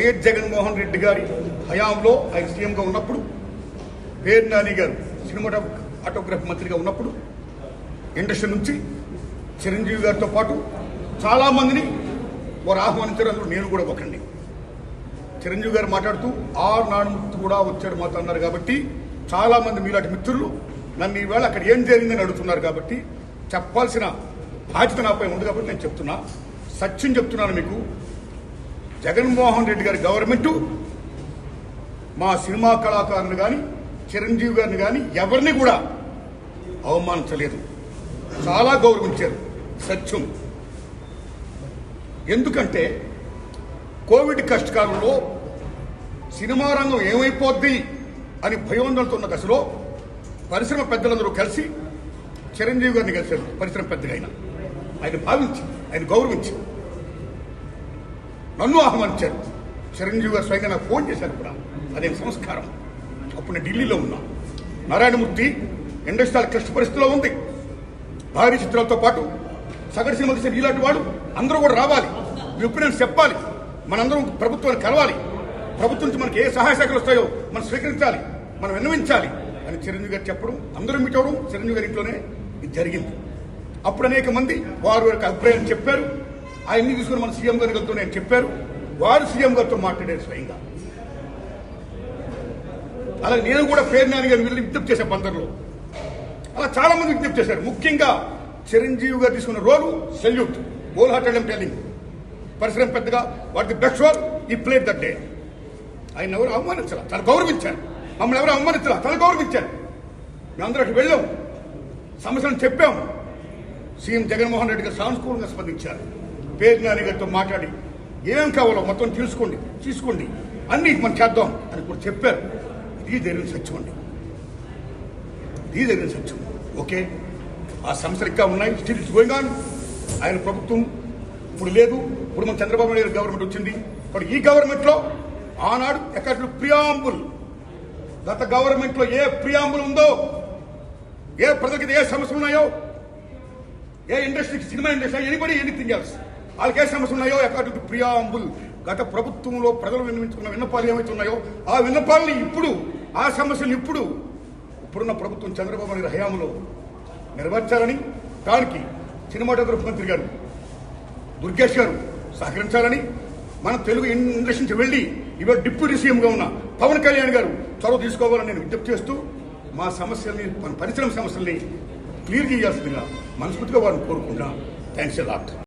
YS Jaganmohan Reddy గారి హయాంలో ఆయన సీఎంగా ఉన్నప్పుడు, పేరు నాని గారు సినిమాటోగ్రఫీ మంత్రిగా ఉన్నప్పుడు ఇండస్ట్రీ నుంచి చిరంజీవి గారితో పాటు చాలామందిని వారు ఆహ్వానించారు. అందులో నేను కూడా ఒకండి. చిరంజీవి గారు మాట్లాడుతూ నానుమూర్తి కూడా వచ్చాడు మాతో అన్నారు. కాబట్టి చాలామంది మీలాంటి మిత్రులు నన్ను ఈవేళ అక్కడ ఏం జరిగిందని అడుగుతున్నారు. కాబట్టి చెప్పాల్సిన బాధ్యత నాపై ఉంది. కాబట్టి నేను చెప్తున్నా, సత్యం చెప్తున్నాను మీకు. జగన్మోహన్ రెడ్డి గారి గవర్నమెంటు మా సినిమా కళాకారులు కానీ చిరంజీవి గారిని కానీ ఎవరిని కూడా అవమానించలేదు, చాలా గౌరవించారు. సత్యం. ఎందుకంటే కోవిడ్ కష్టకాలంలో సినిమా రంగం ఏమైపోద్ది అని భయోందనతో ఉన్న దశలో పరిశ్రమ పెద్దలందరూ కలిసి చిరంజీవి గారిని కలిశారు. పరిశ్రమ పెద్దగా ఆయన భావించి, ఆయన గౌరవించి నన్ను ఆహ్వానించారు. చిరంజీవి గారు స్వయంగా నాకు ఫోన్ చేశారు కూడా. అదే సంస్కారం. అప్పుడు నేను ఢిల్లీలో ఉన్నా. నారాయణమూర్తి ఇండస్ట్రీ క్లిష్ట పరిస్థితిలో ఉంది. భారీ చిత్రాలతో పాటు సగటు సినిమా తీసిన ఇలాంటి వాడు అందరూ కూడా రావాలి, మీ ఒపీనియన్స్ చెప్పాలి, మనందరం ప్రభుత్వాన్ని కలవాలి, ప్రభుత్వం నుంచి మనకి ఏ సహాయ శాఖలు వస్తాయో మనం స్వీకరించాలి, మనం విన్నవించాలి అని చిరంజీవి గారు చెప్పడం, అందరూ మీట్ అవడం చిరంజీవి గారి ఇంట్లోనే ఇది జరిగింది. అప్పుడు అనేక మంది వారి యొక్క అభిప్రాయాలు చెప్పారు. ఆయన్ని తీసుకుని మన సీఎం గారి గారితో నేను చెప్పారు. వారు సీఎం గారితో మాట్లాడారు స్వయంగా. అలాగే నేను కూడా పేరు నాని గారిని వెళ్ళి విజ్ఞప్తి చేశాను బందర్లో. అలా చాలా మంది విజ్ఞప్తి చేశారు. ముఖ్యంగా చిరంజీవి గారు తీసుకున్న రోలు salute, whole hearted I'm telling. పరిశ్రమ పెద్దగా వాట్ ది బెస్ట్ రోల్ ఈ ప్లేడ్ దట్ డే. ఆయన ఎవరు అవమానించాల, చాలా గౌరవించారు. మమ్మల్ని ఎవరు అవమానించాల, చాలా గౌరవించారు. మేమందరూ అక్కడికి వెళ్ళాం, సమస్యలను చెప్పాం. సీఎం జగన్మోహన్ రెడ్డి గారు సానుకూలంగా స్పందించారు. పేరు నాని గారితో మాట్లాడి ఏం కావాలో మొత్తం తీసుకోండి అన్ని మనం చేద్దాం అని కూడా చెప్పారు. ఇది జరిగిన సత్యం అండి, ఇది జరిగిన సత్యం. ఓకే, ఆ సమస్యలు ఇంకా ఉన్నాయి. Still it's going on. ఆయన ప్రభుత్వం ఇప్పుడు లేదు. ఇప్పుడు మన చంద్రబాబు నాయుడు గారి గవర్నమెంట్ వచ్చింది. ఇప్పుడు ఈ గవర్నమెంట్లో ఆనాడు ఎక్కడ ప్రియాంబుల్, గత గవర్నమెంట్లో ఏ ప్రియాంబుల్ ఉందో, ఏ ప్రజలకి ఏ సమస్యలు ఉన్నాయో, ఏ ఇండస్ట్రీకి, cinema industry, anybody anything else, వాళ్ళకి ఏ సమస్యలు ఉన్నాయో అకార్డింగ్ టు ప్రియాంబుల్ గత ప్రభుత్వంలో ప్రజలు విన్నవించుకున్న విన్నపాలు ఏమైతే ఉన్నాయో ఆ విన్నపాలని ఇప్పుడు, ఆ సమస్యలు ఇప్పుడున్న ప్రభుత్వం చంద్రబాబు నాయుడు హయాంలో నెరవేర్చాలని, దానికి సినిమాటోగ్రఫీ మంత్రి గారు దుర్గేష్ గారు సహకరించాలని, మన తెలుగు ఇండస్ట్రీ నుంచి వెళ్ళి ఇవాళ డిప్యూటీ సీఎంగా ఉన్న పవన్ కళ్యాణ్ గారు చొరవ తీసుకోవాలని నేను విజ్ఞప్తి చేస్తూ మా సమస్యల్ని, మన పరిశ్రమ సమస్యల్ని క్లియర్ చేయాల్సిందిగా మనస్ఫూర్తిగా వారిని కోరుకుంటున్నా. Thanks a lot.